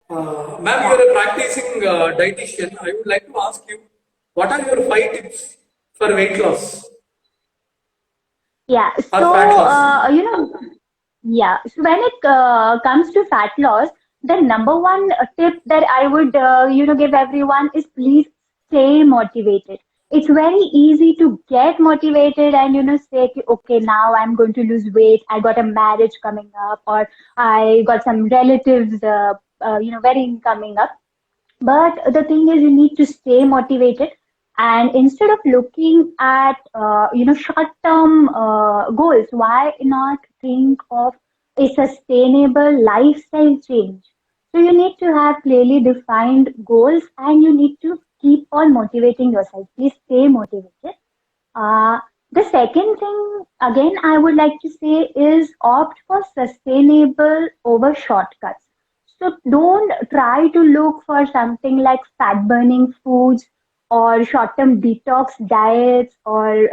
Ma'am, Yeah. you're a practicing dietitian. I would like to ask you, what are your 5 tips for weight loss Yeah. or fat So, loss? yeah. So when it comes to fat loss, the number one tip that I would, give everyone is please stay motivated. It's very easy to get motivated and, say, okay, now I'm going to lose weight. I got a marriage coming up, or I got some relatives, wedding coming up. But the thing is, you need to stay motivated, and instead of looking at short-term goals, why not think of a sustainable lifestyle change? So you need to have clearly defined goals, and you need to keep on motivating yourself. Please stay motivated. Uh, the second thing, again, I would like to say is opt for sustainable over shortcuts. So don't try to look for something like fat burning foods or short term detox diets or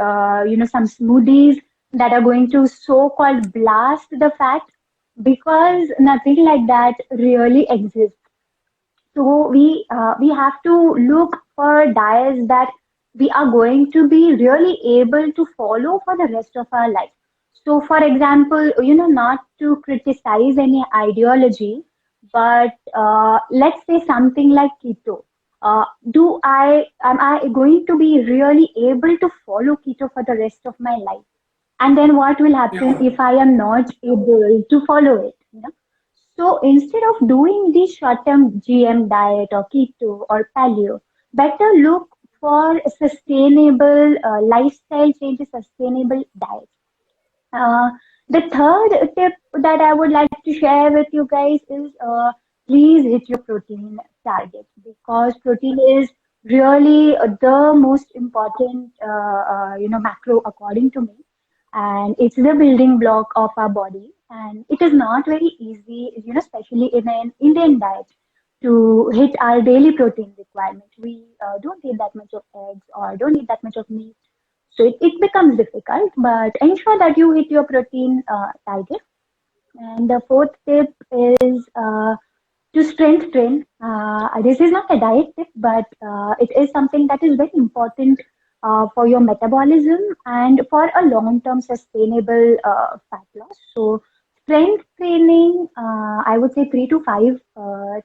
some smoothies that are going to so called blast the fat, because nothing like that really exists. So we have to look for diets that we are going to be really able to follow for the rest of our life. So, for example, not to criticize any ideology, but let's say something like keto. Do I am I going to be really able to follow keto for the rest of my life? And then what will happen Yeah, if I am not able to follow it? So instead of doing this short-term GM diet or keto or paleo, better look for sustainable lifestyle changes, sustainable diets. Uh, the third tip that I would like to share with you guys is please hit your protein target, because protein is really the most important macro according to me, and it's the building block of our body, and it is not very easy, especially in an Indian diet, to hit our daily protein requirement. We don't eat that much of eggs or don't eat that much of meat, so it becomes difficult, but ensure that you hit your protein target. And the fourth tip is to strength train. This is not a diet tip, but it is something that is very important for your metabolism and for a long-term sustainable fat loss. So strength training, I would say 3 to 5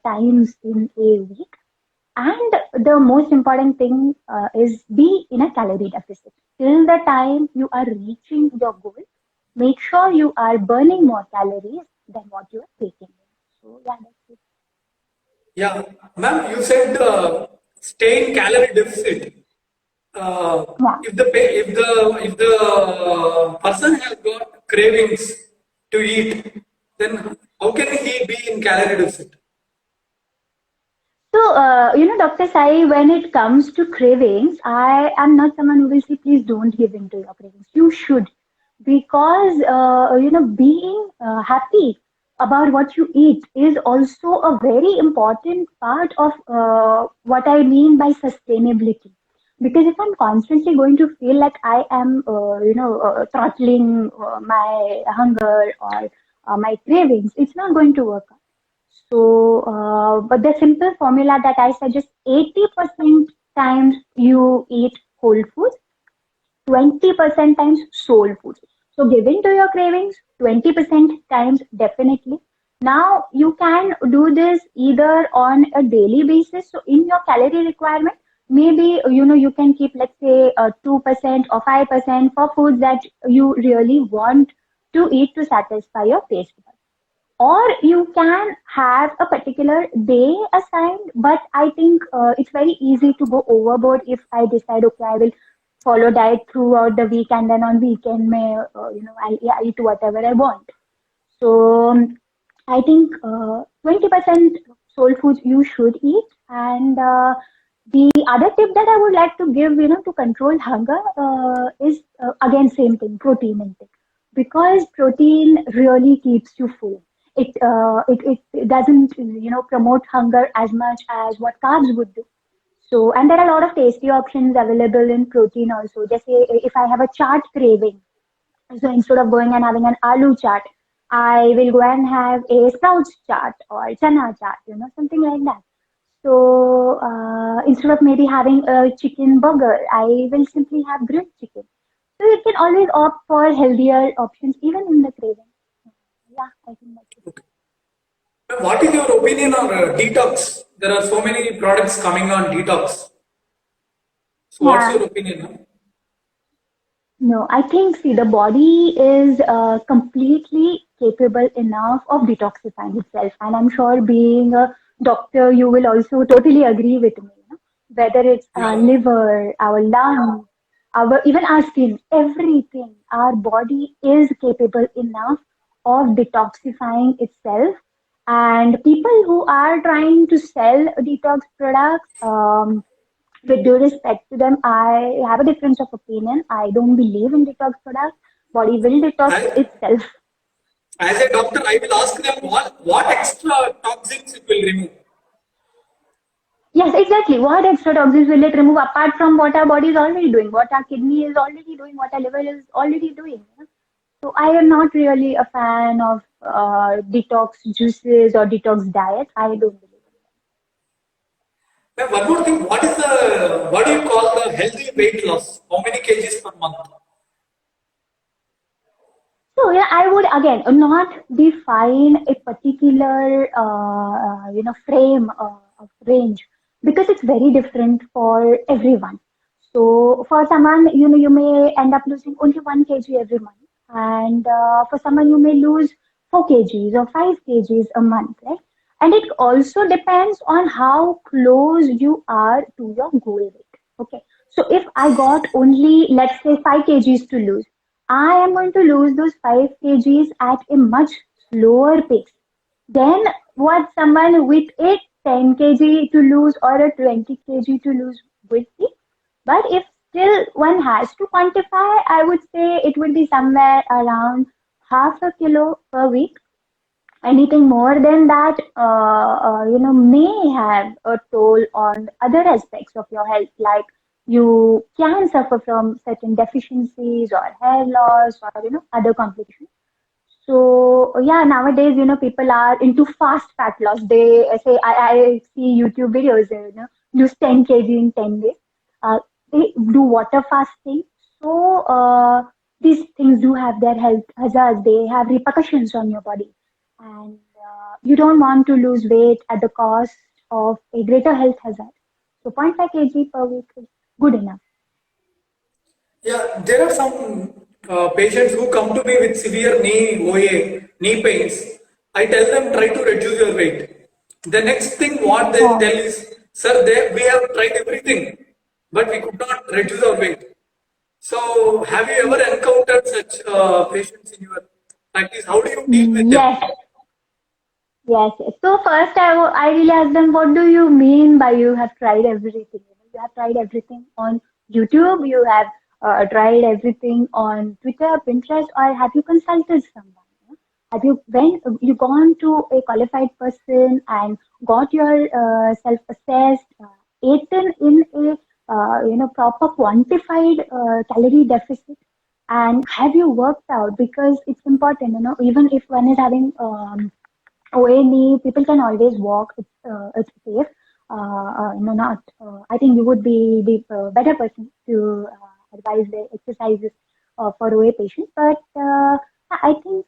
times in a week. And the most important thing is be in a calorie deficit. Till the time you are reaching your goal, make sure you are burning more calories than what you are taking in. So yeah, that's it. yeah. Ma'am, you said stay in calorie deficit. Uh, Yeah. if the person has got cravings to eat, then how can he be in calorie deficit? So, Dr. Sai, when it comes to cravings, I am not someone who will say, please don't give in to your cravings. You should, because, being happy about what you eat is also a very important part of what I mean by sustainability. Because if I'm constantly going to feel like I am, throttling my hunger or my cravings, it's not going to work. So, but the simple formula that I suggest, 80% times you eat whole foods, 20% times soul foods. So give in to your cravings 20% times definitely. Now you can do this either on a daily basis. So in your calorie requirement, maybe you can keep, let's say, 2% or 5% for foods that you really want to eat to satisfy your taste buds, or you can have a particular day assigned. But I think it's very easy to go overboard if I decide, okay, I will follow diet throughout the week, and then on weekend may I'll eat whatever I want. So I think 20% soul foods you should eat. And the other tip that I would like to give, to control hunger, is again same thing, protein intake, because protein really keeps you full. It doesn't promote hunger as much as what carbs would do. So, and there are a lot of tasty options available in protein also. Just say if I have a chaat craving, so instead of going and having an aloo chaat, I will go and have a sprouts chaat or chana chaat, something like that. So instead of maybe having a chicken burger, I will simply have grilled chicken. So you can always opt for healthier options even in the craving. Yeah, I think that's it. Okay. Now, what is your opinion on detox? There are so many products coming on detox. So what's Yeah. your opinion now? No, I think, see, the body is completely capable enough of detoxifying itself. And I'm sure being a doctor, you will also totally agree with me. Whether it's our Yeah. liver, our lungs, even our skin, everything, our body is capable enough of detoxifying itself. And people who are trying to sell detox products, with due respect to them, I have a difference of opinion. I don't believe in detox products. Body will detox I, itself. as a doctor, I will ask them what extra toxins it will remove. Yes, exactly. What extra toxins will it remove apart from what our body is already doing, what our kidney is already doing, what our liver is already doing? So I am not really a fan of detox juices or detox diet. I don't believe in them. Now, one more thing, what do you call the healthy weight loss? How many kgs per month? So yeah, I would again not define a particular frame of range because it's very different for everyone. So for someone, you may end up losing only 1 kg every month, and for someone you may lose 4 kgs or 5 kgs a month, right? And it also depends on how close you are to your goal weight. Okay, so if I got only, let's say, 5 kgs to lose, I am going to lose those 5 kgs at a much slower pace than what someone with a 10 kg to lose or a 20 kg to lose would be. But if still one has to quantify, I would say it would be somewhere around half a kilo per week. Anything more than that, may have a toll on other aspects of your health, like you can suffer from certain deficiencies or hair loss or other complications. So yeah, nowadays people are into fast fat loss. They say I see YouTube videos, lose 10 kg in 10 days. Uh, they do water fasting. So these things do have their health hazards. They have repercussions on your body, and you don't want to lose weight at the cost of a greater health hazard. So zero point 0.5 kg per week is good enough. Yeah, there are some patients who come to me with severe knee OA, knee pains. I tell them try to reduce your weight. The next thing what they'll Yeah. tell is, sir, we have tried everything, but we could not reduce our weight. So, have you ever encountered such patients in your practice? How do you deal with them? Yes. Yes, yes. So first I really asked them, what do you mean by you have tried everything? You have tried everything on YouTube, you have tried everything on Twitter, Pinterest, or have you consulted someone? Have you gone to a qualified person and got your self-assessed, eaten in a proper quantified calorie deficit? And have you worked out? Because it's important, even if one is having ONE, people can always walk. It's safe. Not. I think you would be the better person to advise the exercises for OA patients. But I think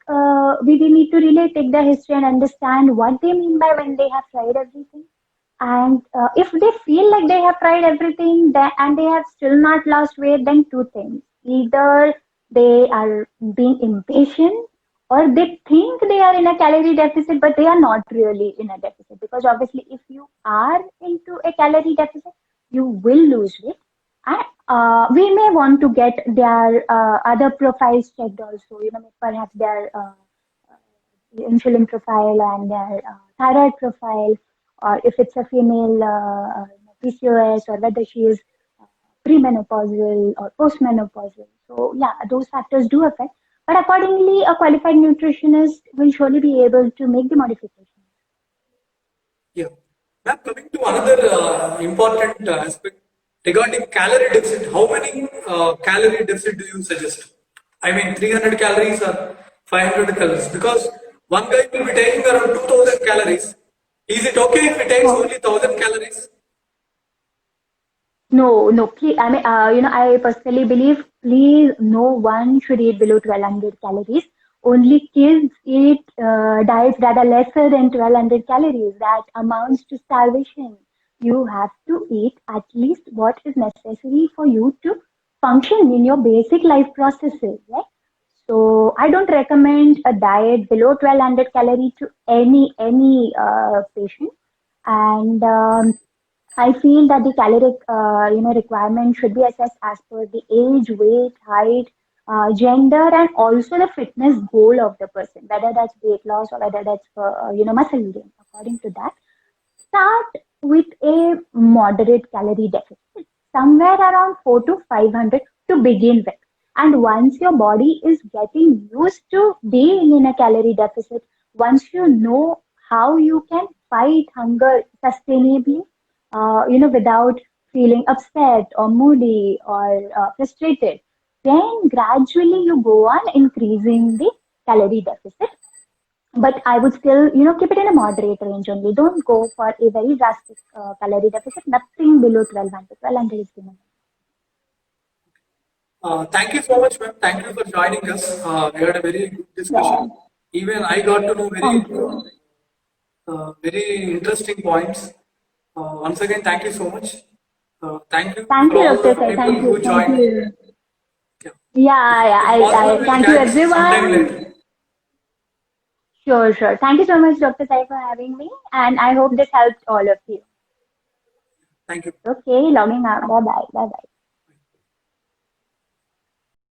we need to really take the history and understand what they mean by when they have tried everything. And if they feel like they have tried everything and they have still not lost weight, then two things. Either they are being impatient or they think they are in a calorie deficit, but they are not really in a deficit. Because obviously, if you are into a calorie deficit, you will lose weight. And we may want to get their other profiles checked also, perhaps their insulin profile and their thyroid profile, or if it's a female PCOS, or whether she is premenopausal or postmenopausal. So yeah, those factors do affect. But accordingly, a qualified nutritionist will surely be able to make the modifications. Yeah. Ma'am, coming to another important aspect regarding calorie deficit, how many calorie deficit do you suggest? I mean, 300 calories or 500 calories, because one guy will be taking around 2000 calories. Is it okay if he takes Oh. only 1000 calories? No, no, please. I mean, I personally believe, please, no one should eat below 1200 calories. Only kids eat diets that are lesser than 1200 calories. That amounts to starvation. You have to eat at least what is necessary for you to function in your basic life processes, right? So I don't recommend a diet below 1200 calorie to any patient. And I feel that the caloric, requirement should be assessed as per the age, weight, height, gender, and also the fitness goal of the person, whether that's weight loss or whether that's for, muscle gain. According to that, start with a moderate calorie deficit, somewhere around 4 to 500 to begin with. And once your body is getting used to being in a calorie deficit, once you know how you can fight hunger sustainably, without feeling upset or moody or frustrated, then gradually you go on increasing the calorie deficit. But I would still, keep it in a moderate range only. Don't go for a very drastic calorie deficit. Nothing below 1200. 1200 is the minimum. Thank you so much, ma'am. Thank you for joining us. We had a very good Yeah. discussion. Even I got to know Thank you. very interesting points. Once again, thank you so much. Thank you Thank for you, all Dr. the Sai. people Thank you. who Thank joined. you. Yeah. Yeah, yeah. If possible, I we'll thank you, catch sometime everyone. later. Sure, sure. Thank you so much, Dr. Sai, for having me. And I hope this helped all of you. Thank you. Okay, logging out. Bye bye. Bye bye.